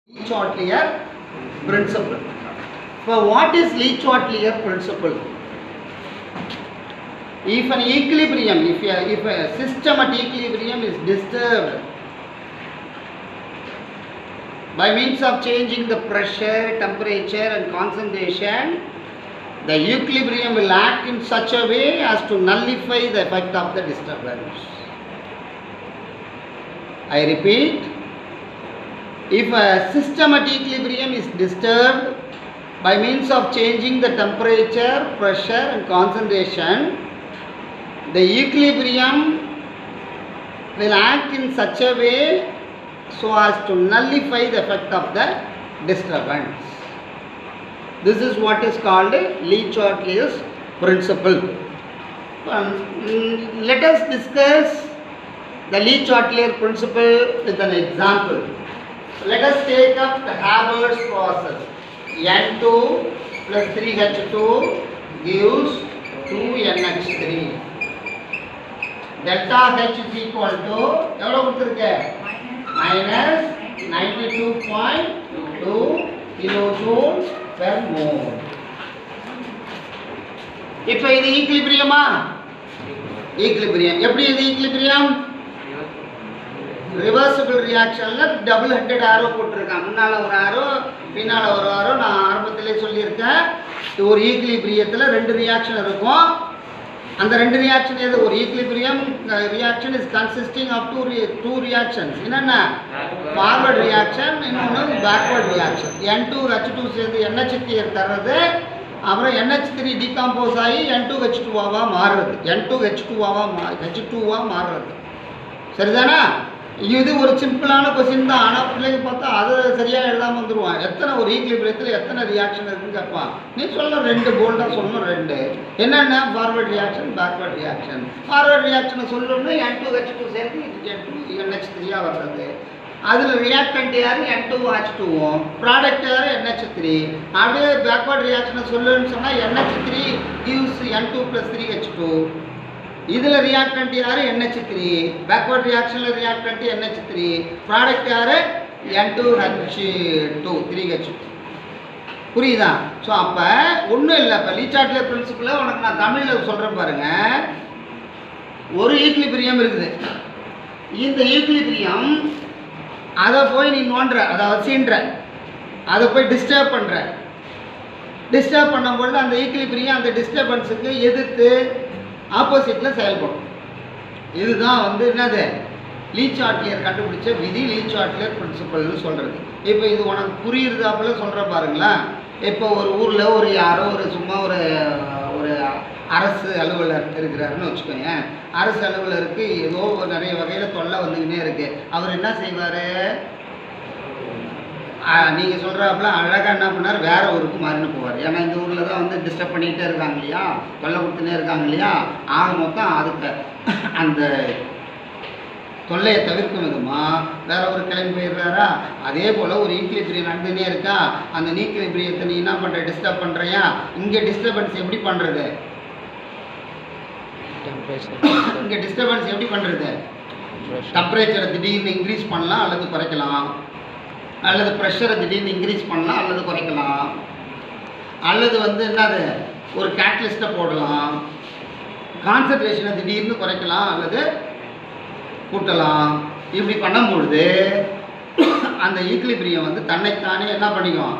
Le principle. So what is Le principle? If an equilibrium, if a system at equilibrium is disturbed by means of changing the pressure, temperature and concentration, the equilibrium will act in such a way as to nullify the effect of the disturbance. I repeat, if a system at equilibrium is disturbed by means of changing the temperature, pressure and concentration, the equilibrium will act in such a way so as to nullify the effect of the disturbance. This is what is called Le-Chatelier's principle. Let us discuss the Le-Chatelier principle with an example. Let us take up the Haber's process. N2 plus 3H2 gives 2NH3. Delta H is equal to minus 92.2 kilojoules per mole. இப்போ இது ஈக்லிபிரியமா? Equilibrium. எப்படி இது equilibrium? Reversible ரியாக்ஷன்ல double headed ஆரோ போட்டிருக்கேன். முன்னால ஒரு ஆரோ, பின்னால ஒரு ஆரோ. நான் ஆரம்பத்திலே சொல்லியிருக்கேன், ஒரு ஈக்லிபிரியத்தில் ரெண்டு ரியாக்ஷன் இருக்கும். அந்த ரெண்டு ரியாக்ஷன் எது? ஒரு equilibrium reaction is consisting of two reactions. என்னென்ன? ஃபார்வர்ட் ரியாக்ஷன், இன்னொன்று பேக்வர்ட் ரியாக்ஷன். N2H2 சேர்ந்து NH3 தர்றது, அப்புறம் NH3 டிகாம்போஸ் ஆகி N2H2 மாறுறது, N2H2 மாறுறது. சரிதானா? இது ஒரு சிம்பிளான கொஸ்டின் தான். ஆனால் பிள்ளைங்க பார்த்தா அதை சரியாக எழுதாமல் வந்துடுவான். எத்தனை ஒரு ஈக்லிபிரியத்தில் எத்தனை ரியாக்ஷன் இருக்குன்னு கேட்பான். நீ சொல்லணும் ரெண்டு, போல்டாக சொல்லணும் ரெண்டு. என்னென்ன? Forward reaction, backward reaction. Forward ரியாக்ஷனை சொல்லணும்னு N2H2 சேர்த்து NH3 வர்றது. அதில் ரியாக்டன்ட் யார்? N2H2. ப்ராடக்ட் யார்? NH3. அப்படியே பேக்வர்ட் ரியாக்ஷனை சொல்லுன்னு சொன்னால் NH3 gives N2 plus 3H2. இதில் ரியாக்டன்ட் யார்? NH3. Backward ரியாக்ஷனில் reactant NH3. Product யார்? N2H2 3H2. புரியுதா? ஸோ அப்போ ஒன்றும் இல்லை. இப்போ Le-Chatelier பிரின்சிபிளை உனக்கு நான் தமிழில் சொல்கிறேன் பாருங்க. ஒரு ஈக்லிபிரியம் இருக்குது. இந்த ஈக்லிபிரியம் அதை போய் நீ நோண்டுற, அதை வச்சுன்ற, அதை போய் டிஸ்டர்ப் பண்ணுற. டிஸ்டர்ப் பண்ணும்பொழுது அந்த ஈக்லிபிரியம் அந்த டிஸ்டர்பன்ஸுக்கு எதிர்த்து ஆப்போசிட்டில் செயல்படும். இதுதான் என்னது? Le-Chatelier கண்டுபிடிச்ச விதி, Le-Chatelier பிரின்சிபல்னு சொல்கிறது. இப்போ இது உனக்கு புரியுறதாப்புல சொல்கிற பாருங்களேன். இப்போ ஒரு ஊரில் ஒரு யாரோ சும்மா ஒரு அரசு அலுவலர் இருக்கிறாருன்னு வச்சுக்கோங்க. அரசு அலுவலருக்கு ஏதோ நிறைய வகையில் தொல்லை வந்துக்கினே இருக்குது. அவர் என்ன செய்வார்? நீங்கள் சொல்கிறாப்புல அழகாக என்ன பண்ணார்? வேறு ஊருக்கு மாறின்னு போவார். ஏன்னா இந்த ஊரில் தான் டிஸ்டர்ப் பண்ணிகிட்டே இருக்காங்க இல்லையா, தொல்லை கொடுத்துனே இருக்காங்க இல்லையா. ஆக மொத்தம் அதுக்கு அந்த தொல்லையை தவிர்க்கும் விதமாக வேற ஒரு கிளம்பி போயிடுறாரா. அதே போல் ஒரு ஈக்லிபிரியம் நடந்துனே இருக்கா. அந்த ஈக்லிபிரியத்தை நீ என்ன பண்ணுற? டிஸ்டர்ப் பண்ணுறியா? இங்கே டிஸ்டர்பன்ஸ் எப்படி பண்ணுறது? இங்கே டிஸ்டர்பன்ஸ் எப்படி பண்ணுறது? டெம்பரேச்சரை திடீர்னு இன்க்ரீஸ் பண்ணலாம் அல்லது குறைக்கலாம், அல்லது ப்ரெஷரை திடீர்னு இன்க்ரீஸ் பண்ணலாம் அல்லது குறைக்கலாம், அல்லது என்னது ஒரு கேட்டலிஸ்ட்டை போடலாம், கான்சன்ட்ரேஷனை திடீர்னு குறைக்கலாம் அல்லது கூட்டலாம். இப்படி பண்ணும்பொழுது அந்த ஈக்லிபிரியம் தன்னைத்தானே என்ன பண்ணிக்கும்?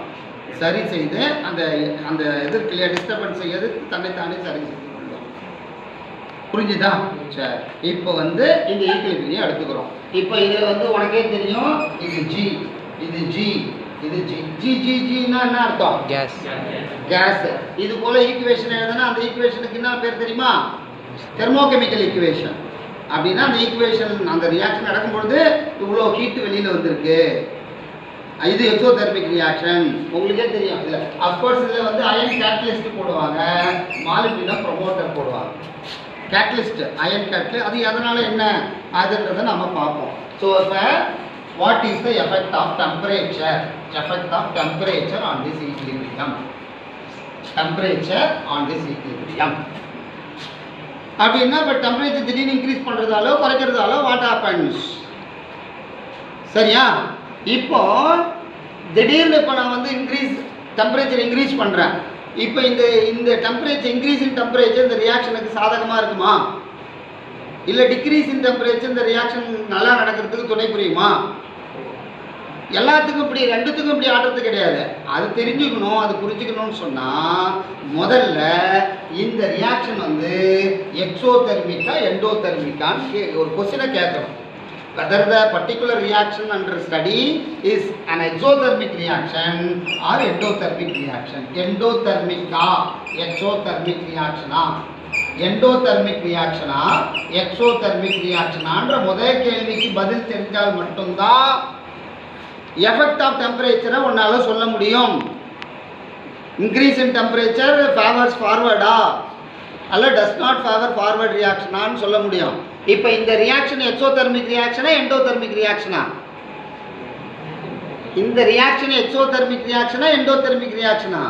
சரி செய்து அந்த அந்த எதிர்க்கிலையா டிஸ்டர்பன்ஸை எதிர்த்து தன்னைத்தானே சரி செய்து கொள்ளும். புரிஞ்சுதா? சரி, இப்போ இந்த ஈக்லிபிரியம் எடுத்துக்கிறோம். இப்போ இதில் உனக்கே தெரியும், இது G, இது G, இது G. ஜின்னா என்ன அர்த்தம்? கேஸ். இது போல ஈக்குவேஷன் எழுதுனா அந்த ஈக்குவேஷனுக்கு என்ன பேர் தெரியுமா? தெர்மோகெமிக்கல் ஈக்குவேஷன். அப்படின்னா அந்த ஈக்குவேஷன், அந்த ரியாக்ஷன் நடக்கும்பொழுது இவ்வளோ ஹீட்டு வெளியில் வந்திருக்கு. இது எக்ஸோதெர்மிக் ரியாக்ஷன். உங்களுக்கே தெரியும். இதில் அஃப்கோர்ஸ் இதில் அயன் கேட்டலிஸ்ட் போடுவாங்க, மாலிகுலர் ப்ரொமோட்டர் போடுவாங்க. Catalyst, iron catalyst. அது எதனால என்ன அதுன்றதை நம்ம பார்ப்போம். ஸோ இப்போ what is the effect of temperature? Effect of temperature on this equilibrium. Temperature on this equilibrium. அப்படின்னா இப்போ டெம்பரேச்சர் திடீர்னு இன்க்ரீஸ் பண்ணுறதாலோ குறைக்கிறதாலோ வாட் ஹேப்பன்ஸ்? சரியா? இப்போ திடீர்னு இப்போ நான் வந்து டெம்பரேச்சர் இன்க்ரீஸ் பண்ணுறேன். இப்போ இந்த டெம்பரேச்சர் இன்க்ரீஸ் இன் டெம்பரேச்சர் இந்த ரியாக்ஷனுக்கு சாதகமாக இருக்குமா, இல்லை டிக்ரீஸ் இன் டெம்பரேச்சர் இந்த ரியாக்ஷன் நல்லா நடக்கிறதுக்கு துணை புரியுமா? எல்லாத்துக்கும் இப்படி ரெண்டுத்துக்கும் இப்படி ஆடுறது கிடையாது. அது தெரிஞ்சுக்கணும், அது புரிஞ்சுக்கணும்னு சொன்னால் முதல்ல இந்த ரியாக்ஷன் வந்து எக்ஸோதெர்மிக்கா எண்டோதெர்மிக்கான்னு ஒரு கொஸ்டினை கேட்கணும். whether the particular reaction under study is an exothermic reaction or endothermic reaction. Endothermic-ஆ exothermic reaction-ஆ, endothermic reaction-ஆ exothermic reaction-ஆன்ற முதல் கேள்விக்கு பதில் தெரிஞ்சால் மட்டும்தான் எஃபெக்ட் ஆஃப் டெம்பரேச்சரை உன்னால் சொல்ல முடியும். இன்க்ரீஸ் இன் டெம்பரேச்சர் ஃபேவர்ஸ் ஃபார்வர்டா அல்ல டஸ் நாட் ஃபேவர் ஃபார்வர்ட் ரியாக்ஷனான்னு சொல்ல முடியும். இப்போ இந்த ரியாக்ஷன் எக்ஸோதெர்மிக் ரியாக்ஷனா எண்டோதெர்மிக் ரியாக்ஷனா? இந்த ரியாக்ஷன் எக்ஸோதெர்மிக் ரியாக்ஷனா எண்டோதெர்மிக் ரியாக்ஷனா?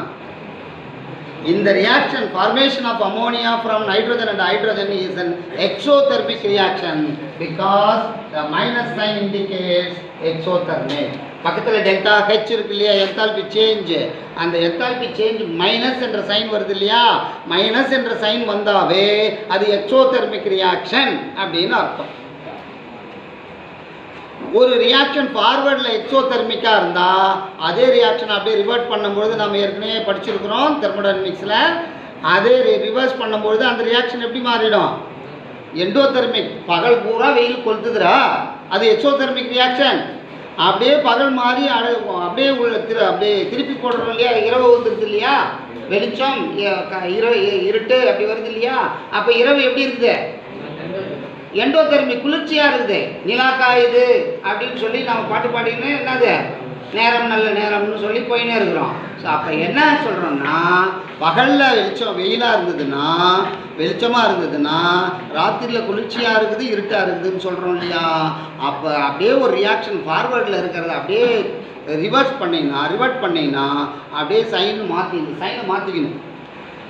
இந்த reaction formation of ammonia from nitrogen and hydrogen is an exothermic reaction because the minus sign indicates exothermic. பக்கத்தில் delta H இருக்கு இல்லையா, என்தால்பி சேஞ்ச். அந்த என்தால்பி சேஞ்ச் மைனஸ் என்ற sign வருது இல்லையா, minus என்ற சைன் வந்தாவே அது எக்ஸோதெர்மிக் ரியாக்ஷன் அப்படின்னு அர்த்தம். ஒரு ரியாக்ஷன் ஃபார்வர்டில் எக்ஸோதெர்மிக்காக இருந்தால் அதே ரியாக்ஷன் அப்படியே ரிவர்ட் பண்ணும்பொழுது நம்ம ஏற்கனவே படிச்சிருக்கிறோம் தெர்மோடைனமிக்ஸில். அதே ரிவர்ஸ் பண்ணும்பொழுது அந்த ரியாக்ஷன் எப்படி மாறிடும்? எண்டோதெர்மிக். பகல் பூரா வெயில் கொளுத்துதுரா, அது எக்ஸோதெர்மிக் ரியாக்ஷன். அப்படியே பகல் மாறி அப்படியே அப்படியே திருப்பி போடுறோம் இல்லையா, இரவு வந்துருது இல்லையா, வெளிச்சம் இருட்டு அப்படி வருது இல்லையா, அப்போ இரவு எப்படி இருக்குது? எண்டோதெர்மிக், குளிர்ச்சியாக இருக்குது. நிலா காயுது அப்படின்னு சொல்லி நம்ம பாட்டு பாடின்னு என்னது நேரம் நல்ல நேரம்னு சொல்லி போயினே இருக்கிறோம். ஸோ அப்போ என்ன சொல்கிறோம்னா, பகலில் வெளிச்சம் வெயிலாக இருந்ததுன்னா, வெளிச்சமாக இருந்ததுன்னா, ராத்திரியில் குளிர்ச்சியாக இருக்குது இருட்டாக இருக்குதுன்னு சொல்கிறோம் இல்லையா. அப்போ அப்படியே ஒரு ரியாக்ஷன் ஃபார்வேர்டில் இருக்கிறத அப்படியே ரிவர்ட் பண்ணிங்கன்னா அப்படியே சைனை மாற்றிக்கணும்.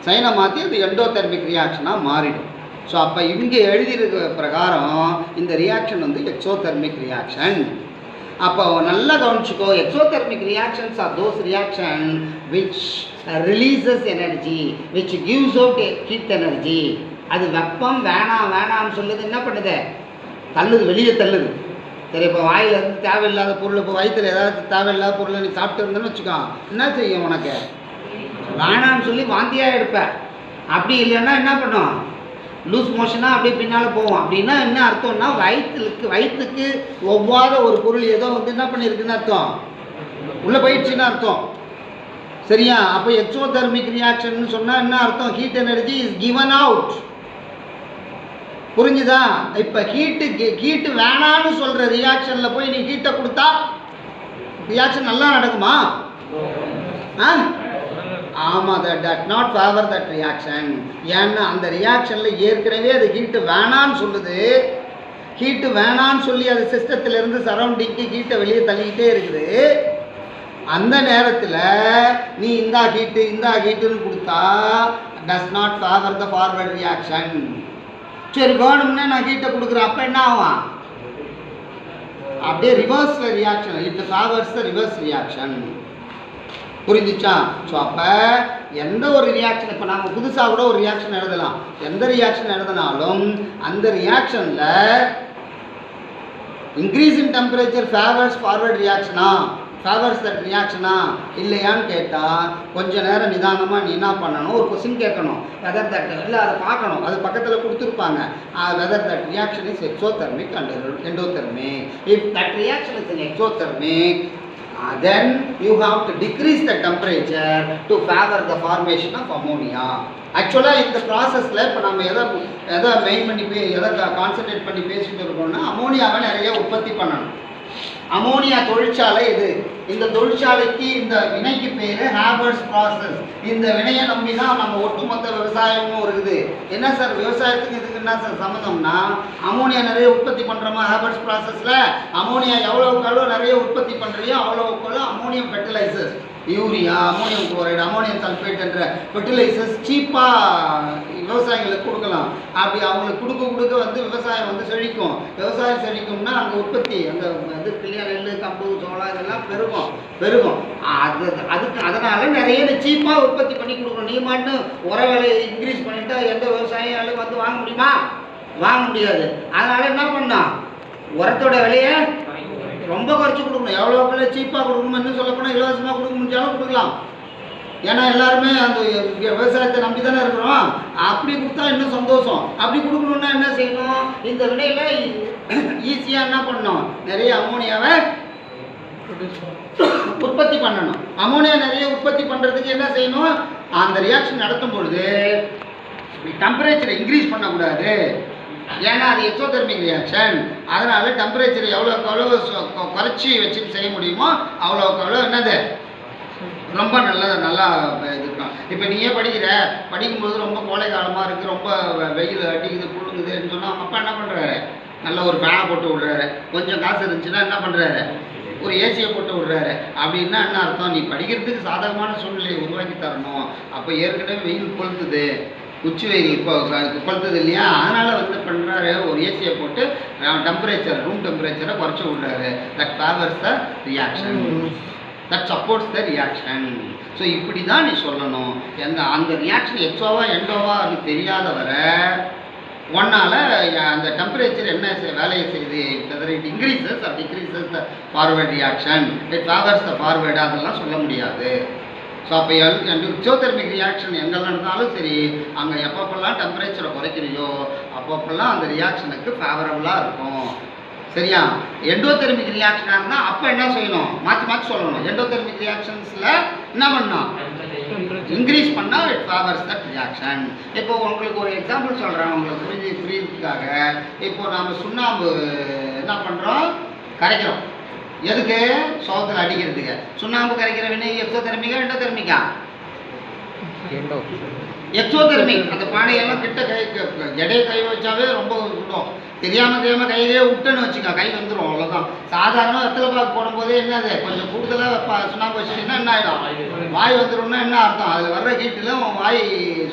சைனை மாற்றி அது எண்டோதெர்மிக் ரியாக்ஷனாக மாறிடும். ஸோ அப்போ இங்கே எழுதியிருக்கிற பிரகாரம் இந்த ரியாக்ஷன் வந்து எக்ஸோதெர்மிக் ரியாக்ஷன். அப்போ நல்லா கவனிச்சுக்கோ, exothermic reactions are those reaction which releases energy, which gives out heat energy. அது வெப்பம் வேணாம்னு சொல்லுது, என்ன பண்ணுது? தள்ளுது, வெளியே தள்ளுது. சரி, இப்போ வாயிலிருந்து தேவையில்லாத பொருள், இப்போ வயிற்றில் ஏதாவது தேவையில்லாத பொருளை நீ சாப்பிட்டு இருந்தேன்னு வச்சுக்கோ, என்ன செய்யும்? உனக்கு வேணான்னு சொல்லி வாந்தியாக எடுப்பேன். அப்படி இல்லைன்னா என்ன பண்ணும்? லூஸ் மோஷனாக அப்படியே பின்னால் போவோம். அப்படின்னா என்ன அர்த்தம்னா, வயிற்றுக்கு ஒவ்வாத ஒரு பொருள் ஏதோ வந்து என்ன பண்ணியிருக்குன்னு அர்த்தம், உள்ளே போயிடுச்சுன்னு அர்த்தம். சரியா? அப்போ எக்ஸோதெர்மிக் ரியாக்ஷன் சொன்னால் என்ன அர்த்தம்? Heat energy is given out. புரிஞ்சுதா? இப்போ ஹீட்டு வேணான்னு சொல்கிற ரியாக்ஷனில் போய் நீ ஹீட்டை கொடுத்தா ரியாக்ஷன் நல்லா நடக்குமா? ஆமாம், that not favour that reaction. ஏன்னா அந்த ரியாக்ஷனில் ஏற்கனவே அது ஹீட்டு வேணான்னு சொல்லுது. ஹீட்டு வேணான்னு சொல்லி அது சிஸ்டத்திலேருந்து சரௌண்டிங்க்கு ஹீட்டை வெளியே தள்ளிக்கிட்டே இருக்குது. அந்த நேரத்தில் நீ இந்தா ஹீட்டுன்னு கொடுத்தா does not favour the forward reaction. சரி, வேணும்னா நான் ஹீட்டை கொடுக்குறேன், அப்போ என்ன ஆகும்? அப்படியே ரிவர்ஸில் reaction, it favours the reverse reaction. புரிஞ்சிச்சா? ஸோ அப்போ எந்த ஒரு ரியாக்ஷன், இப்போ நாங்கள் புதுசாக கூட ஒரு ரியாக்ஷன் எழுதலாம். எந்த ரியாக்ஷன் எழுதினாலும் அந்த ரியாக்ஷனில் increase in temperature favours forward ரியாக்ஷனா, ஃபேவர்ஸ் தட் ரியாக்ஷனா இல்லையான்னு கேட்டால் கொஞ்சம் நேரம் நிதானமாக நீ என்ன பண்ணணும், ஒரு கொஸ்டின் கேட்கணும். வெதர் தட் இல்லை, அதை பார்க்கணும், அது பக்கத்தில் கொடுத்துருப்பாங்க. Whether that reaction is exothermic and endothermic. If that reaction is in exothermic, then you have to decrease the temperature to favor the formation of ammonia. ஆக்சுவலாக இந்த ப்ராசஸில் இப்போ நம்ம எதை மெயின் பண்ணி எதை கான்சன்ட்ரேட் பண்ணி பேசிட்டு இருக்கோம்னா, அமோனியாவை நிறைய உற்பத்தி பண்ணணும். அமோனியா தொழிற்சாலை இது. இந்த தொழிற்சாலைக்கு இந்த வினைக்கு பேர் ஹேபர்ஸ் ப்ராசஸ். இந்த வினையை நம்பி தான் நம்ம ஒட்டுமொத்த விவசாயமும் இருக்குது. என்ன சார் விவசாயத்துக்கு இதுக்கு என்ன சார் சம்மந்தம்னா, அமோனியா நிறைய உற்பத்தி பண்ணுறோமா ஹேபர்ஸ் ப்ராசஸில்? அமோனியா எவ்வளோக்கு நிறைய உற்பத்தி பண்ணுறியோ அவ்வளோக்கு ammonium fertilisers, urea, ammonium chloride, ammonium sulphate என்ற ஃபெர்டிலைசர்ஸ் சீப்பாக விவசாயிகளுக்கு கொடுக்கலாம். அப்படி அவங்களுக்கு கொடுக்க வந்து விவசாயம் வந்து செழிக்கும். விவசாயம் செழிக்கும்னா அங்கே உற்பத்தி அந்த இது இல்லையா, நெல், கம்பு, சோளம் இதெல்லாம் பெருகும். அதனால நிறைய சீப்பாக உற்பத்தி பண்ணி கொடுக்கணும். நீ மட்டும் உர விலையை இன்க்ரீஸ் பண்ணிட்டா எந்த விவசாயியாலும் வந்து வாங்க முடியுமா? வாங்க முடியாது. அதனால என்ன பண்ணலாம், உரத்தோட விலையை ரொம்ப குறைச்சி கொடுக்கணும். எவ்வளோ விலை சீப்பாக கொடுக்கணும், இன்னும் சொல்லப்போனால் இலவசமாக கொடுக்க முடிஞ்சாலும் கொடுக்கலாம். ஏன்னா எல்லாருமே அந்த விவசாயத்தை நம்பி தானே இருக்கிறோம். அப்படி கொடுத்தா இன்னும் சந்தோஷம். அப்படி கொடுக்கணுன்னா என்ன செய்யணும், இந்த விலையில் ஈஸியாக என்ன பண்ணணும், நிறைய அமோனியாவை உற்பத்தி பண்ணணும். அமோனியா நிறைய உற்பத்தி பண்ணுறதுக்கு என்ன செய்யணும், அந்த ரியாக்ஷன் நடத்தும் பொழுது டெம்பரேச்சரை இன்க்ரீஸ் பண்ணக்கூடாது. ஏன்னா அது எக்ஸோதெர்மிக் ரியாக்ஷன். அதனால டெம்பரேச்சர் எவ்வளோக்கு எவ்வளோ குறைச்சி வச்சுட்டு செய்ய முடியுமோ அவ்வளோக்கு எவ்வளோ என்னது ரொம்ப நல்லா இது இருக்கும். இப்போ நீயே படிக்கும்போது ரொம்ப கோடை காலமாக இருக்குது, ரொம்ப வெயில் அடிக்குது, புழுங்குதுன்னு சொன்னால் அவங்க அப்பா என்ன பண்ணுறாரு, நல்ல ஒரு ஃபேனை போட்டு விடுறாரு. கொஞ்சம் காசு இருந்துச்சுன்னா என்ன பண்ணுறாரு, ஒரு ஏசியை போட்டு விடுறாரு. அப்படின்னா என்ன அர்த்தம், நீ படிக்கிறதுக்கு சாதகமான சூழ்நிலையை உருவாக்கி தரணும். அப்போ ஏற்கனவே வெயில் கொளுத்துது, உச்சி வெயில் இப்போ கொளுத்துது இல்லையா, அதனால் வந்து பண்ணுறாரு, ஒரு ஏசியை போட்டு டெம்பரேச்சர் ரூம் டெம்பரேச்சரை குறைச்சி விடுறாரு. That favours the reaction, that supports the reaction. So இப்படி தான் நீ சொல்லணும். அந்த ரியாக்ஷன் எக்ஸோவா எண்டோவா அது தெரியாத வர ஒன்னால் அந்த டெம்பரேச்சர் என்ன வேலையை செய்யுது, whether it increases or decreases the forward reaction, it favours the forward, அதெல்லாம் சொல்ல முடியாது. ஸோ அப்போ எக்ஸோதெர்மிக் ரியாக்ஷன் எங்கே நடந்தாலும் சரி, அங்கே எப்பப்பெல்லாம் டெம்பரேச்சரை குறைக்கிறியோ அப்பப்பெல்லாம் அந்த ரியாக்ஷனுக்கு ஃபேவரபுளாக இருக்கும். சரியா? எண்டோதெர்மிக் ரியாக்ஷனாக இருந்தால் அப்போ என்ன செய்யணும், மாற்றி சொல்லணும். எண்டோதெர்மிக் ரியாக்ஷன்ஸில் என்ன பண்ணணும், இன்க்ரீஸ் பண்ணால் இட் ஃபேவர்ஸ் தட் ரியாக்ஷன். இப்போ உங்களுக்கு ஒரு எக்ஸாம்பிள் சொல்கிறேன் உங்களுக்கு புரியுறதுக்காக. இப்போ நாம் சுண்ணாம்பு என்ன பண்ணுறோம், கரைக்கிறோம். எதுக்கு, சோகத்தில் அடிக்கிறதுக்கு. சுண்ணாம்பு கரைக்கிற வினை எக்ஸோதெர்மிக்கா எண்டோதெர்மிக்கா? எக்ஸோதெர்மிக். அந்த பானையெல்லாம் கிட்ட எடையை கை வச்சாவே ரொம்ப விடும். தெரியாமல் கையே விட்டுன்னு வச்சுக்கா, கை வந்துடும், அவ்வளோதான். சாதாரண வெத்தலை பாக்கு போடும்போதே என்னது, கொஞ்சம் கூடுதலாக சுண்ணாம்பு வச்சுட்டிங்கன்னா என்ன ஆகிடும், வாய் வந்துடும்னா என்ன அர்த்தம், அதில் வர்ற ஹீட்டில் வாய்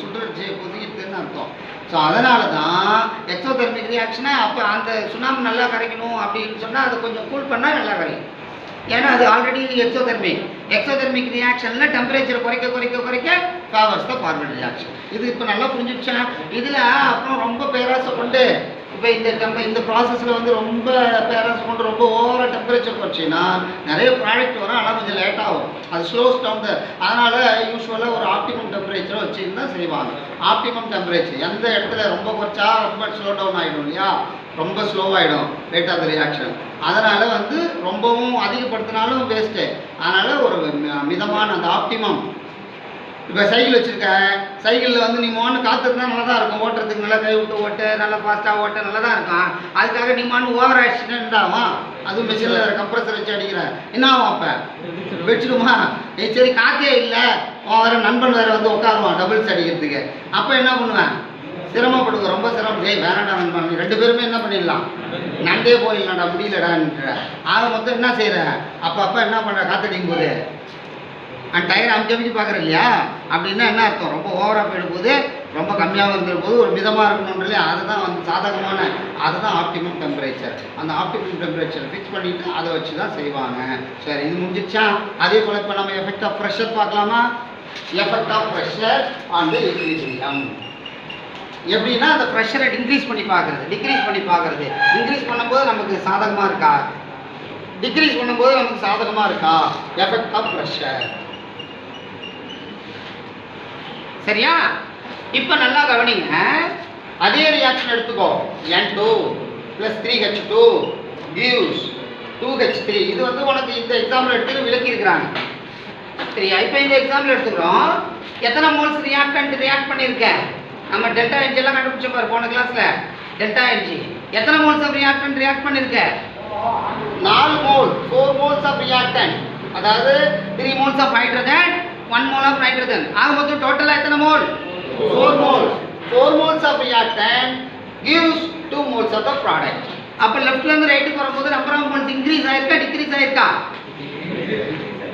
சுட்டுச்சு புதிக்கிட்டுன்னு அர்த்தம். ஸோ அதனால தான் எக்ஸோதெர்மிக் ரியாக்ஷனை அப்போ அந்த சுண்ணாம்பு நல்லா கரைக்கணும் அப்படின்னு சொன்னால் அது கொஞ்சம் கூல் பண்ணால் நல்லா கரைக்கும். ஏன்னா அது ஆல்ரெடி எக்ஸோதெர்மிக் ரியாக்ஷனில் டெம்பரேச்சர் குறைக்க ஃபேவர்ஸ் த ஃபார்வர்ட் ரியாக்ஷன். இது இப்போ நல்லா புரிஞ்சிடுச்சா? இதில் அப்புறம் ரொம்ப பேராசை கொண்டு இப்போ இந்த ப்ராசஸில் வந்து ரொம்ப பேராசை கொண்டு ரொம்ப ஓவராக டெம்பரேச்சர் குறைச்சின்னா நிறைய ப்ராடக்ட் வரும், ஆனால் கொஞ்சம் லேட்டாகும். அது ஸ்லோஸ் டவுன். அதனால் யூஸ்வலாக ஒரு ஆப்டிமம் டெம்பரேச்சரை வச்சுருந்தா செய்வாங்க. ஆப்டிமம் டெம்பரேச்சர் எந்த இடத்துல ரொம்ப குறைச்சா ரொம்ப ஸ்லோ டவுன் ஆகிடும் இல்லையா, ரொம்ப ஸ்லோவாகிடும் ரேட் ஆஃப் த ரியாக்ஷன். அதனால் வந்து ரொம்பவும் அதிகப்படுத்தினாலும் வேஸ்ட்டு. அதனால் ஒரு மிதமான அந்த ஆப்டிமம். இப்போ சைக்கிள் வச்சுருக்க, சைக்கிளில் வந்து நீ மோன்னு காற்றுருந்தா நல்லா தான் இருக்கும், ஓட்டுறதுக்கு நல்லா கை விட்டு ஓட்டு, நல்லா ஃபாஸ்ட்டாக ஓட்ட நல்லா தான் இருக்கும். அதுக்காக நீ மண்ணு ஓவர் ஆக்சிடென்ட் இருந்தாகும். அதுவும் மிஷினில் கம்ப்ரஸர் வச்சு அடிக்கிற என்ன ஆகும், அப்போ வச்சுடுமா? சரி காற்றே இல்லை, வேறு நண்பன் வேறு வந்து உட்காருவான் டபுள்ஸ் அடிக்கிறதுக்கு. அப்போ என்ன பண்ணுவேன், சிரமப்படுங்க, ரொம்ப சிரமம். வேணாண்டா நண்பன், 2 பேருமே என்ன பண்ணிடலாம், நண்டே போயிடலாம்டா, முடியலடான்ற. ஆக மொத்தம் என்ன செய்கிற, அப்போ என்ன பண்ணுற, காற்றடிக்கும் போது அந்த டயர் அமைச்சு பார்க்குற இல்லையா, அப்படின்னா என்ன அர்த்தம், ரொம்ப ஓவராக போயிடும் போது ரொம்ப கம்மியாக இருந்துற போது ஒரு மிதமாக இருக்கணும் இல்லையா, அதுதான் வந்து சாதகமான, அதுதான் ஆப்டிமம் டெம்பரேச்சர். அந்த ஆப்டிமம் டெம்பரேச்சரை ஃபிக்ஸ் பண்ணிவிட்டு அதை வச்சு தான் செய்வாங்க. சரி, இது முடிஞ்சிடுச்சா? அதே போல் இப்போ நம்ம எஃபெக்ட் ஆஃப் ப்ரெஷர் பார்க்கலாமா? Effect of pressure on the equilibrium. எப்படின்னா அந்த ப்ரெஷரை இன்க்ரீஸ் பண்ணி பார்க்குறது, டிக்ரீஸ் பண்ணி பார்க்குறது. இன்க்ரீஸ் பண்ணும்போது நமக்கு சாதகமாக இருக்கா, டிக்ரீஸ் பண்ணும்போது நமக்கு சாதகமாக இருக்கா, எஃபெக்ட் ஆஃப் ப்ரெஷர். சரியா? இப்போ நல்லா கவனிங்க. அதே ரியாக்ஷன் எடுத்துக்கோ. N2 + 3H2 gives 2H3. இது வந்து உனக்கு இந்த எக்ஸாம்பிள் எடுத்து விளக்கியிருக்கிறாங்க. சரியா? இப்போ இந்த எக்ஸாம்பிள் எடுத்துக்கிறோம். எத்தனை மோல்ஸ் ரியாக்டன்ட் ரியாக்ட் பண்ணியிருக்க, நம்ம டெல்டா என்ஜி எல்லாம் கண்டுபிடிச்ச பாரு போன கிளாஸில். டெல்டா என்ஜி எத்தனை மோல்ஸ் ஆஃப் ரியாக்டன்ட் ரியாக்ட் பண்ணியிருக்க? 4 மோல், 4 மோல்ஸ் ஆஃப் ரியாக்டன்ட். அதாவது 3 moles of hydrogen, 1 mole of nitrogen. ஆக மொத்தம் டோட்டலாக எத்தனை mole? 4 mole. 4 moles of reactant gives 2 moles of the product. அப்போ லெஃப்ட்லேருந்து ரைட்டுக்கு வரும்போது நம்பர் ஆஃப் மோல்ஸ் இன்க்ரீஸ் ஆயிருக்கா, டிக்ரீஸ் ஆயிருக்கா?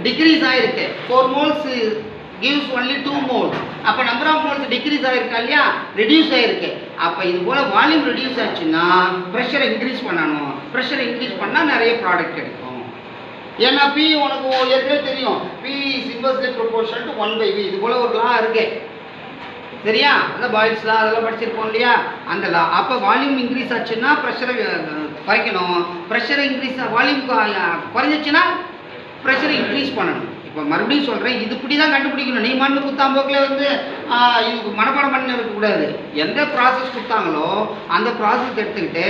டிக்ரீஸ் ஆயிருக்கு. 4 மோல்ஸ் gives only 2 moles. அப்போ நம்பர் ஆஃப் மோல்ஸ் டிக்ரீஸ் ஆகிருக்கா இல்லையா, ரெடியூஸ் ஆகிருக்கு. அப்போ இது போல் வால்யூம் ரெடியூஸ் ஆச்சுன்னா ப்ரெஷரை இன்க்ரீஸ் பண்ணணும். ப்ரெஷரை இன்க்ரீஸ் பண்ணால் நிறைய ப்ராடக்ட் கிடைக்கும். ஏன்னா பி உனக்கு ஏற்கனவே தெரியும், P is inversely proportional to 1/v. இது போல் ஒரு லா இருக்கு சரியா, அந்த பாய்ஸ் லா அதெல்லாம் படிச்சிருப்போம் இல்லையா, அந்த லா. அப்போ வால்யூம் இன்க்ரீஸ் ஆச்சுன்னா ப்ரெஷரை குறைக்கணும், ப்ரெஷரை இன்க்ரீஸ் வால்யூம் குறைஞ்சிச்சுன்னா ப்ரெஷரை இன்க்ரீஸ் பண்ணணும். இப்போ மறுபடியும் சொல்கிறேன், இது இப்படி தான் கண்டுபிடிக்கணும். நீ மண்ணு குத்தாம்போக்கில் வந்து இது மனப்பாடம் பண்ண இருக்கக்கூடாது. எந்த ப்ராசஸ் கொடுத்தாங்களோ அந்த ப்ராசஸ் எடுத்துக்கிட்டு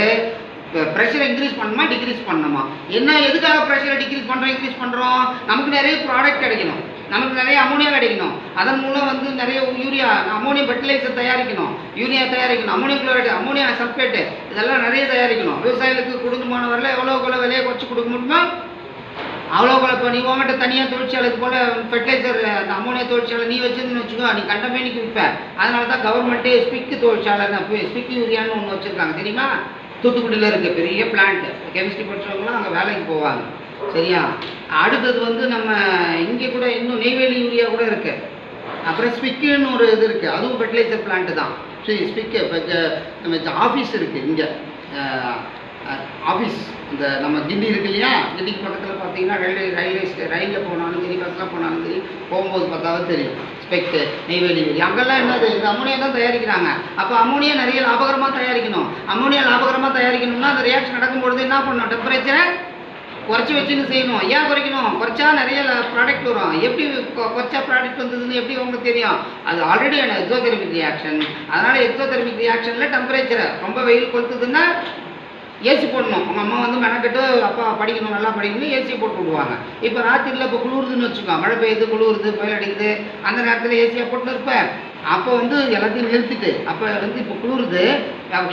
ப்ரெஷரை இன்க்ரீஸ் பண்ணணுமா டிக்ரீஸ் பண்ணணுமா, என்ன எதுக்காக ப்ரெஷரை டிக்ரீஸ் பண்ணுறோம் இன்க்ரீஸ் பண்ணுறோம், நமக்கு நிறைய ப்ராடக்ட் கிடைக்கணும், நமக்கு நிறைய அமோனியா கிடைக்கணும், அதன் மூலம் வந்து நிறைய யூரியா அமோனியம் ஃபெர்டிலைசர் தயாரிக்கணும், யூரியா தயாரிக்கணும், அமோனியம் குளோரைடு அமோனியா சல்ஃபேட்டு இதெல்லாம் நிறைய தயாரிக்கணும். விவசாயிகளுக்கு கொடுக்குமான வரல எவ்வளோ விலையை குறைச்சி கொடுக்க முடியுமா அவ்வளோ இப்போ நீ உங்கள்கிட்ட தனியாக தொழிற்சாலைக்கு போல் ஃபெர்டிலைசர் அந்த அமோனியா தொழிற்சாலை நீ வச்சுருந்துன்னு வச்சுக்கோ, நீ கண்டமேனிக்கு விற்பேன். அதனால தான் கவர்மெண்ட்டே ஸ்பிக்கு தொழிற்சாலை ஸ்பிக் யூரியான்னு ஒன்று வச்சுருக்காங்க தெரியுமா, தூத்துக்குடியில் இருக்க பெரிய பிளான்ட். கெமிஸ்ட்ரி படித்தவங்களாம் அங்கே வேலைக்கு போவாங்க சரியா. அடுத்தது வந்து நம்ம இங்கே கூட இன்னும் நெய்வேலி யூரியா கூட இருக்குது. அப்புறம் ஸ்பிக்குன்னு ஒரு இது இருக்குது, அதுவும் ஃபெர்டிலைசர் பிளான்ட்டு தான். சரி ஸ்பிக்கு இப்போ ஆஃபீஸ் இருக்குது இங்கே ஆஃபீஸ் இந்த நம்ம கிண்டி இருக்கு இல்லையா, கிண்டிக்கு பக்கத்தில் பார்த்தீங்கன்னா ரயிலில் போனாலும் சரி பஸ்ஸில் போனாலும் சரி போகும்போது பார்த்தாலும் தெரியும் ஸ்பெக்டு நெய்வேலி யூரியா. அங்கெல்லாம் என்னது இந்த அமோனியா தான் தயாரிக்கிறாங்க. அப்போ அமோனியா நிறைய லாபகரமாக தயாரிக்கணும். அமோனியா லாபகரமாக தயாரிக்கணும்னா அந்த ரியாக்ஷன் நடக்கும்பொழுது என்ன பண்ணணும், டெம்பரேச்சரை குறைச்சி வச்சுன்னு செய்யணும். ஏன் குறைக்கணும், குறைச்சா நிறைய ப்ராடக்ட் வரும். எப்படி குறைச்சா ப்ராடக்ட் வந்ததுன்னு எப்படி உங்களுக்கு தெரியும், அது ஆல்ரெடி எக்ஸோதெர்மிக் ரியாக்ஷன். அதனால் எக்ஸோதெர்மிக் ரியாக்ஷனில் டெம்பரேச்சரை ரொம்ப வெயில் கொளுத்துதுன்னா ஏசி போடணும். உங்கள் அம்மா வந்து மெனக்கட்டு அப்பா படிக்கணும் நல்லா படிக்கணும் ஏசியை போட்டு விடுவாங்க. இப்போ ராத்திரியில் இப்போ குளிருதுன்னு வச்சுக்கோ, மழை பெய்யுது குளிருது புயல் அடிக்குது, அந்த நேரத்தில் ஏசியை போட்டு இருப்பேன். அப்போ வந்து எல்லாத்தையும் நிறுத்திட்டு அப்போ வந்து இப்போ குளிருது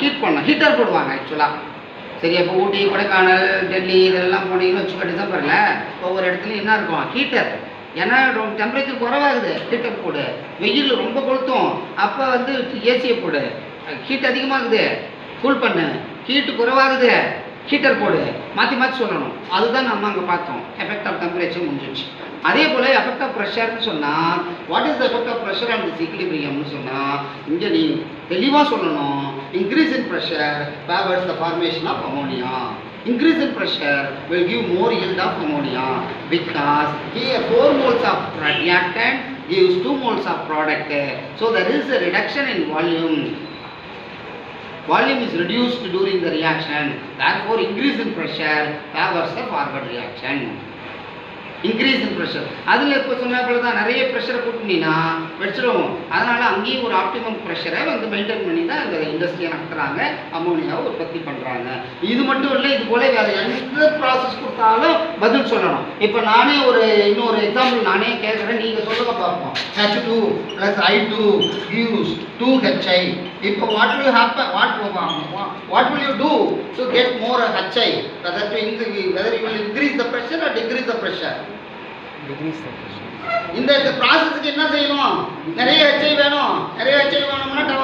ஹீட் பண்ணணும், ஹீட்டர் போடுவாங்க ஆக்சுவலாக சரி. அப்போ ஊட்டி கொடைக்கானல் டெல்லி இதெல்லாம் போனீங்கன்னு வச்சுக்கோ, டிசம்பரில் ஒவ்வொரு இடத்துலையும் என்ன இருக்கும் ஹீட்டர். ஏன்னா டெம்பரேச்சர் குறைவாகுது ஹீட்டர் போடு, வெயில் ரொம்ப கொளுத்தும் அப்போ வந்து ஏசியை போடு, ஹீட் அதிகமாகுது கூல் பண்ணு, ஹீட்டு குறைவாகுது ஹீட்டர் போடு, மாற்றி மாற்றி சொல்லணும். அதுதான் நம்ம அங்கே பார்த்தோம். எஃபெக்ட் ஆஃப் டெம்பரேச்சர் முடிஞ்சிச்சு. அதே போல் எஃபெக்ட் ஆஃப் ப்ரெஷர்னு சொன்னால் what is the effect of pressure and this ஈக்லிபிரியம்னு சொன்னால் இங்கே நீ தெளிவாக சொல்லணும். Increase in pressure favours the formation of ammonia. Increase in pressure will give more yield of ammonia because here 4 moles of reactant gives 2 moles of product. So there is a reduction in volume. Volume is reduced during the reaction. Therefore, increase in pressure favors the forward reaction. Increase in pressure. அதில் இப்போ சொன்ன போல தான் நிறைய ப்ரெஷரை கூட்டினீங்கன்னா வச்சிருவோம். அதனால் அங்கேயும் ஒரு ஆப்டிமம் ப்ரெஷரை வந்து மெயின்டைன் பண்ணி தான் இந்த இண்டஸ்ட்ரியை நடத்துகிறாங்க, அமோனியாவை உற்பத்தி பண்ணுறாங்க. இது மட்டும் இல்லை, இது போல் வேறு எந்த ப்ராசஸ் கொடுத்தாலும் பதில் சொல்லணும். இப்போ நானே இன்னொரு எக்ஸாம்பிள் நானே கேட்குறேன், நீங்கள் சொல்லுங்க பார்ப்போம். H2 + I2 gives 2HI. இப்போ what will happen, what will you do to get more HI, whether you will increase the pressure or decrease the pressure? Decrease the pressure. இந்த ப்ராசஸ்க்கு என்ன செய்யணும், நிறைய HI வேணும். நிறைய HI வேணும்னா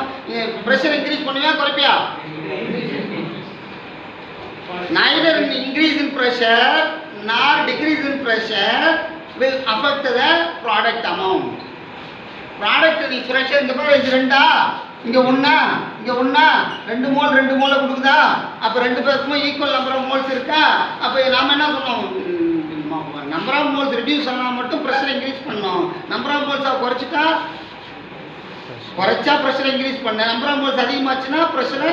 ப்ரெஷர் இன்க்ரீஸ் பண்ணுவியா குறைப்பியா? neither increase in pressure nor decrease in pressure will affect the product amount. Product நீ pressure இந்த மாதிரி இது ரெண்டா, இங்கே ஒன்றா இங்கே ஒன்றா 2 மோல் 2 மோலை கொடுக்குதா, அப்போ 2 பேருக்குமே ஈக்குவல் நம்பர் ஆஃப் மோல்ஸ் இருக்கா. அப்போ நாம் என்ன சொன்னோம், நம்பர் ஆஃப் மோல்ஸ் ரெடியூஸ் ஆனால் மட்டும் ப்ரெஷர் இன்க்ரீஸ் பண்ணோம். நம்பர் ஆஃப் மோல்ஸாக குறைச்சா ப்ரெஷரை இன்க்ரீஸ் பண்ண, நம்பர் ஆஃப் மோல்ஸ் அதிகமாச்சுன்னா ப்ரெஷரை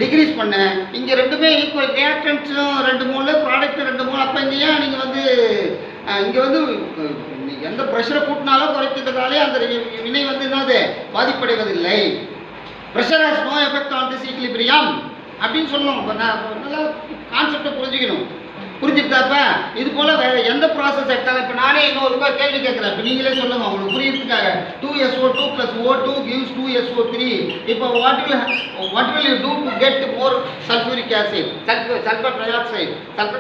டிக்ரீஸ் பண்ண. இங்கே ரெண்டுமே ஈக்குவல், ரியாக்டன்ஸும் 2 மோல் ப்ராடக்ட் 2 மோல். அப்போ இங்கே ஏன் நீங்கள் வந்து இங்கே வந்து எந்த ப்ரெஷரை கூட்டினாலும் குறைக்கிறதாலே அந்த வினை வந்து என்னது பாதிப்படைவதில்லை. Pressure has no effect on this equilibrium அப்படின்னு சொல்லணும். நல்லா கான்செப்டை புரிஞ்சுக்கிட்டாப்ப இது போல் வேறு எந்த ப்ராசஸ் எடுத்தாலும். இப்போ நானே இன்னொரு கேள்வி கேட்குறேன், இப்போ நீங்களே சொல்லுங்கள் உங்களுக்கு புரியுறதுக்காக. 2SO2 + O2 gives 2SO3. இப்போ what will you do to get more sulfuric acid, sulfur trioxide தான்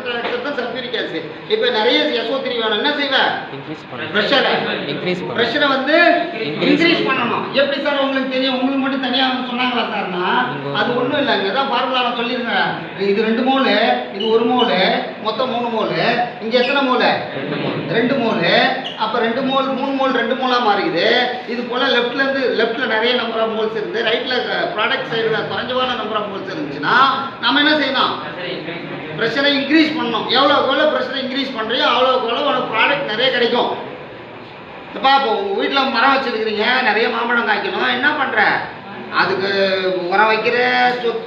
sulfuric acid. இப்போ நிறைய SO3 வேணும், என்ன செய்வேன், ப்ரெஷரை வந்து இன்க்ரீஸ் பண்ணணும். எப்படி சார் உங்களுக்கு தெரியும், உங்களுக்கு மட்டும் தனியாக சொன்னாங்களா சார்னா? அது ஒன்றும் இல்லை, இங்கே தான் ஃபார்முலா நான் சொல்லியிருக்கேன். இது 2 மோல், இது 1 மோல், மொத்தம் 3 மோல். இங்கே எத்தனை மோல், 2 மோல். அப்போ அப்போ 2 மோல் 3 மோல் 2 மோலாக மாறிக்குது. இது போல் லெஃப்ட்டில் நிறைய நம்பர் ஆஃப் மோல்ஸ் இருக்குது, ரைட்டில் ப்ராடக்ட் சைடில் குறைஞ்சவான நம்பர் ஆஃப் மோல்ஸ் இருந்துச்சுன்னா நம்ம என்ன செய்யணும்? ப்ரெஷரை இன்க்ரீஸ் பண்ணணும். எவ்வளோக்கு எவ்வளோ ப்ரெஷரை இன்க்ரீஸ் பண்ணுறியோ அவ்வளோக்கு எவ்வளோ உனக்கு ப்ராடக்ட் நிறைய கிடைக்கும். இப்போ உங்கள் வீட்டில் மரம் வச்சுருக்கிறீங்க, நிறைய மாம்பழம் காய்க்கணும், என்ன பண்ணுற? அதுக்கு உரம் வைக்கிற,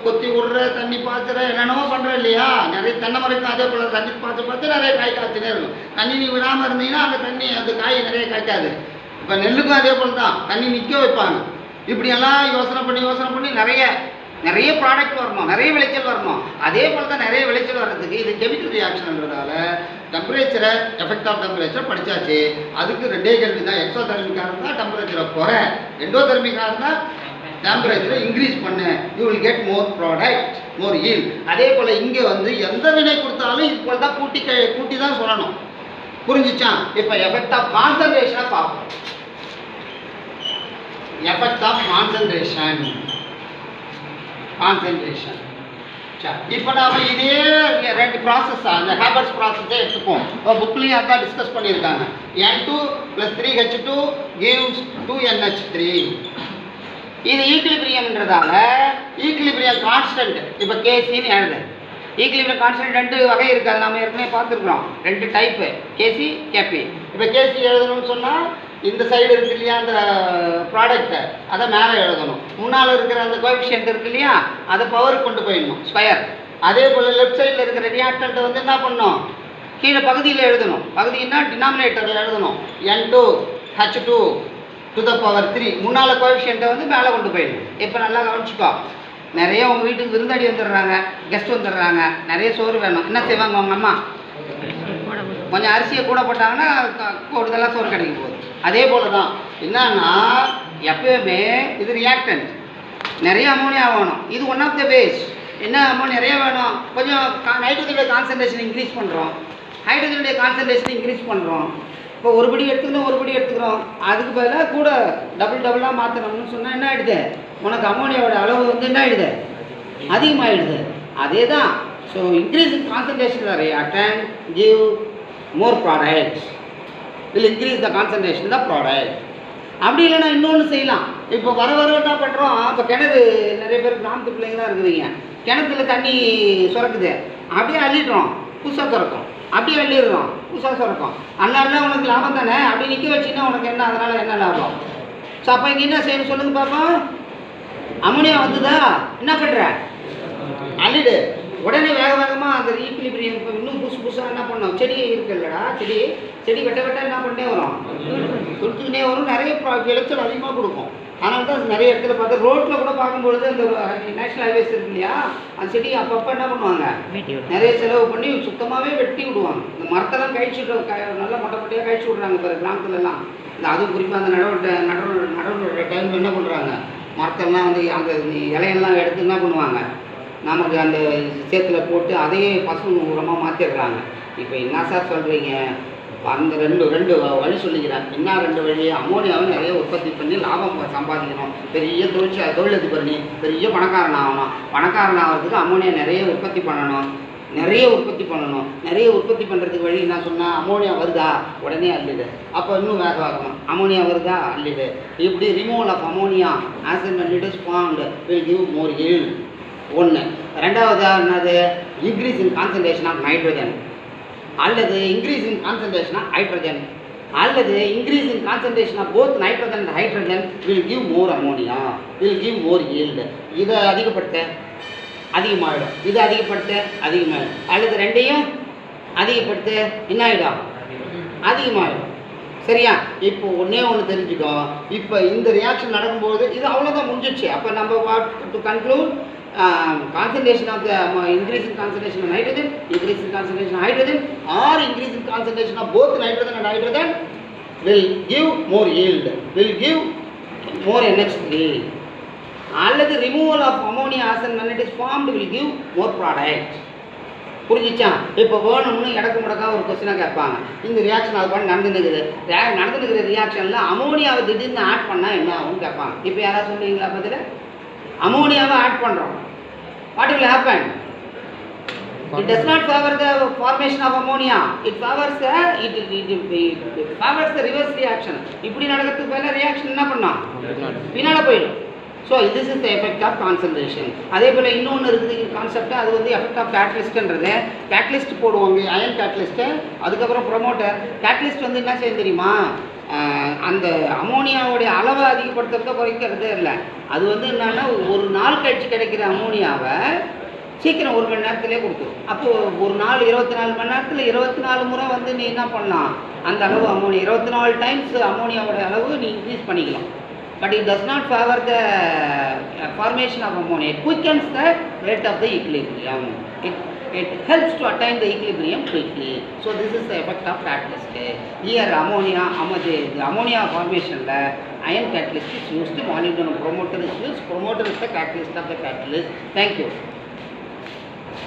கொத்தி விடுற, தண்ணி பாய்ச்சுற, என்னென்னமோ பண்ணுற இல்லையா? நிறைய தென்னை மரத்துக்கும் அதே போல் தண்ணி பார்த்து நிறைய காய் காய்ச்சினே இருக்கும். தண்ணி நீ விடாமல் இருந்தீங்கன்னா அந்த காய் நிறைய காய்க்காது. இப்போ நெல்லுக்கும் அதே போல் தான், தண்ணி நிற்க வைப்பாங்க. இப்படியெல்லாம் யோசனை பண்ணி நிறைய ப்ராடக்ட் வரணும், நிறைய விளைச்சல் வரணும். அதே போல் தான் நிறைய விளைச்சல் வர்றதுக்கு இது கெமிக்கல் ரியாக்ஷன்ன்றதால டெம்பரேச்சரை, எஃபெக்ட் ஆஃப் டெம்பரேச்சர் படித்தாச்சு. அதுக்கு 2 கேள்வி தான். எக்ஸோதெர்மிக்காக இருந்தால் டெம்பரேச்சரை குறை, எண்டோதெர்மிக்காக இருந்தால் டெம்பரேச்சரை இன்க்ரீஸ் பண்ணு, you will get more product, more yield. அதே போல் இங்கே எந்த வினை கொடுத்தாலும் இது போல் தான் கூட்டி தான் சொல்லணும். புரிஞ்சிச்சா? இப்போ எஃபெக்ட் ஆஃப் கான்சன்ட்ரேஷனை பார்ப்போம். Effect of concentration. இப்போ நாம இதே 2 ப்ராசஸ், அந்த ஹேபர்ஸ் ப்ராசஸே எடுத்துப்போம். புக்லேயும் அதான் டிஸ்கஸ் பண்ணியிருக்காங்க. N2 + 3H2 gives 2NH3. இது ஈக்குலிபிரியம்ன்றதால ஈக்குலிபிரியம் கான்ஸ்டன்ட். இப்போ கேசின்னு எழுது. ஈக்குலிபிரியம் கான்ஸ்டன்ட் 2 வகை இருக்குது, அதை நம்ம ஏற்கனவே பார்த்துருக்குறோம். 2 டைப்பு, கேசி கேபி. இப்போ கேசி எழுதணும்னு சொன்னால் இந்த சைடு இருக்கு இல்லையா, அந்த ப்ராடக்டை அதை மேலே எழுதணும். முன்னால் இருக்கிற அந்த கோஎஃபிஷியன்ட் இருக்கு இல்லையா, அதை பவர் கொண்டு போயிடணும், ஸ்கொயர். அதே போல் லெஃப்ட் சைடில் இருக்கிற ரியாக்டண்ட்டை என்ன பண்ணணும்? கீழே பகுதியில் எழுதணும். பகுதின்னா டினாமினேட்டரில் எழுதணும். N2 H2 to the power 3. முன்னால் கோஎஃபிஷியன்ட்டை மேலே கொண்டு போயிடணும். இப்போ நல்லா கவனிச்சுக்கோ. நிறைய உங்கள் வீட்டுக்கு விருந்தாடி வந்துடுறாங்க, கெஸ்ட் வந்துடுறாங்க, நிறைய சோறு வேணும். என்ன செய்வாங்க அவங்க அம்மா? கொஞ்சம் அரிசியை கூட போட்டாங்கன்னா கூடுதலாக சோறு கிடைக்கும் போகுது. அதே போல் தான் என்னன்னா, எப்பயுமே இது ரியாக்டன்ட், நிறைய அமோனியா வேணும். இது ஒன் ஆஃப் த பேஸ். என்ன அமௌண்ட் நிறைய வேணும், கொஞ்சம் நைட்ரஜனுடைய கான்சன்ட்ரேஷன் இன்க்ரீஸ் பண்ணுறோம், ஹைட்ரஜனுடைய கான்சன்ட்ரேஷன் இன்க்ரீஸ் பண்ணுறோம். இப்போ ஒரு படி எடுத்துக்கிறோம், அதுக்கு பதிலாக கூட டபுளாக மாற்றணும்னு சொன்னால் என்ன ஆகிடுது? உனக்கு அமோனியாவோட அளவு என்ன ஆகிடுது? அதிகமாகிடுது. அதே தான். So increase in concentration of reactant give more products, will increase the concentration of the product. அப்படி இல்லைன்னா இன்னொன்று செய்யலாம். இப்போ வர என்ன பண்ணுறோம்? இப்போ கிணறு, நிறைய பேர் கிராமத்து பிள்ளைங்க தான் இருக்குதுங்க, கிணத்துல தண்ணி சுரக்குது, அப்படியே அள்ளிடுறோம், புதுசாக சுரக்கும். அப்படியே அள்ளிடுறோம், புதுசாக சுரக்கும். அண்ணாடினா உனக்கு லாபம் தானே. அப்படி நிற்க வச்சுன்னா உனக்கு என்ன, அதனால் என்ன லாபம்? ஸோ அப்போ இங்கே என்ன செய்யணும் சொல்லுங்க பார்ப்போம். அமோனியா வந்துதா, என்ன பண்ணுற? அள்ளிடு. உடனே வேகமாக அந்த ஈக்குலிபிரியம் இப்போ இன்னும் புதுசாக என்ன பண்ணோம்? செடி இருக்குல்லடா, செடி வெட்ட என்ன பண்ணே வரும்? கொடுத்துக்கிட்டே வரும். நிறைய விளைச்சல் அதிகமாக கொடுக்கும். அதனால தான் நிறைய இடத்துல பார்த்தா ரோட்டில் கூட பார்க்கும்பொழுது அந்த நேஷனல் ஹைவேஸ் இருக்கு இல்லையா, அந்த செடி அப்பப்போ என்ன பண்ணுவாங்க? நிறைய செலவு பண்ணி சுத்தமாகவே வெட்டி விடுவாங்க. இந்த மரத்தெல்லாம் கழிச்சு நல்லா மொட்டையாக கழிச்சு விட்றாங்க. இப்போ கிராமத்துலலாம் இந்த அதுவும் குறிப்பாக அந்த நடவு டைமில் என்ன பண்ணுறாங்க? மரத்தெல்லாம் அந்த இலையெல்லாம் எடுத்து என்ன பண்ணுவாங்க? நமக்கு அந்த சேத்துல போட்டு அதையே பசு உரமாக மாற்றிடுறாங்க. இப்போ என்ன சார் சொல்கிறீங்க? அந்த ரெண்டு வழி சொல்லிக்கிறேன். என்ன 2 வழி? அமோனியாவை நிறைய உற்பத்தி பண்ணி லாபம் சம்பாதிக்கணும். பெரிய தொழிலதிபர் நீ பெரிய பணக்காரன் ஆகணும். பணக்காரன் ஆகிறதுக்கு அமோனியா நிறைய உற்பத்தி பண்ணணும். நிறைய உற்பத்தி பண்ணுறதுக்கு வழி என்ன சொன்னால், அமோனியா வருதா உடனே அள்ளிடு. அப்போ இன்னும் வேகமாகணும். அமோனியா வருதா அள்ளிடு. இப்படி removal of ammonia as and when it is formed will give more yield. 1. ரெண்டாவது என்னது? Increase in concentration of nitrogen, அல்லது increase in concentration of hydrogen, அல்லது increase in concentration of both nitrogen and hydrogen will give more ammonia, will give more yield. இதை அதிகமாகிடும், இது அதிகமாகிடும், அல்லது ரெண்டையும் அதிகப்படுத்த என்ன ஆகிடும்? அதிகமாகிடும். சரியா? இப்போ ஒன்று தெரிஞ்சுக்கோ. இப்போ இந்த ரியாக்ஷன் நடக்கும்போது இது அவ்வளோதான் முடிஞ்சிடுச்சு. அப்போ நம்ம what to conclude? Concentration of the increase in concentration of nitrogen, increase in concentration of hydrogen, or increase in concentration of both nitrogen and hydrogen will give more yield, will give more NH3. அல்லது removal of ammonia as and when it is formed will give more product. புரிஞ்சிச்சா? இப்போ வேணும்னு இடக்கு முடக்காக ஒரு கொஸ்டினாக கேட்பாங்க. இந்த reaction அது பண்ணி நடந்துருக்குற ரியாக்ஷனில் அமோனியாவை திடீர்னு ஆட் பண்ணால் என்ன ஆகும்னு கேட்பாங்க. இப்போ யாராவது சொல்லுவீங்களா? பதில் அமோனியாவை ஆட் பண்ணுறோம். What will happen? It does not favor the formation of ammonia. It favors the reverse reaction. இப்படி நடக்கிறதுக்கு பதிலா ரியாக்ஷன் என்ன பண்ணா பின்னால போயிடும். So this is the effect of concentration. அதே போல் இன்னொன்று இருக்குது கான்செப்ட், அது வந்து எஃபெக்ட் ஆஃப் கேட்டலிஸ்ட்ன்றது. கேட்டலிஸ்ட் போடுவாங்க, அயன் கேட்டலிஸ்ட்டு, அதுக்கப்புறம் ப்ரொமோட்டர். கேட்டலிஸ்ட் வந்து என்ன செய்ய தெரியுமா, அந்த அமோனியாவுடைய அளவை அதிகப்படுத்துறத குறைக்கிறதே இல்லை. அது வந்து என்னன்னா ஒரு நாள் கழிச்சு கிடைக்கிற அமோனியாவை சீக்கிரம் 1 மணி நேரத்திலே கொடுத்துரும். அப்போது ஒரு நாள் 24 மணி நேரத்தில் 24 முறை வந்து நீ என்ன பண்ணலாம், அந்த அளவு அமோனியா 24 டைம்ஸ் அமோனியாவோட அளவு நீ இன்க்ரீஸ் பண்ணிக்கலாம். But it does not favor the formation of ammonia. It quickens the rate of the equilibrium. It helps to attain the equilibrium quickly. So this is the effect of catalyst. Here the ammonia formation la ion catalyst is used, molybdenum promoter is used. Promoter is the catalyst of the catalyst. Thank you.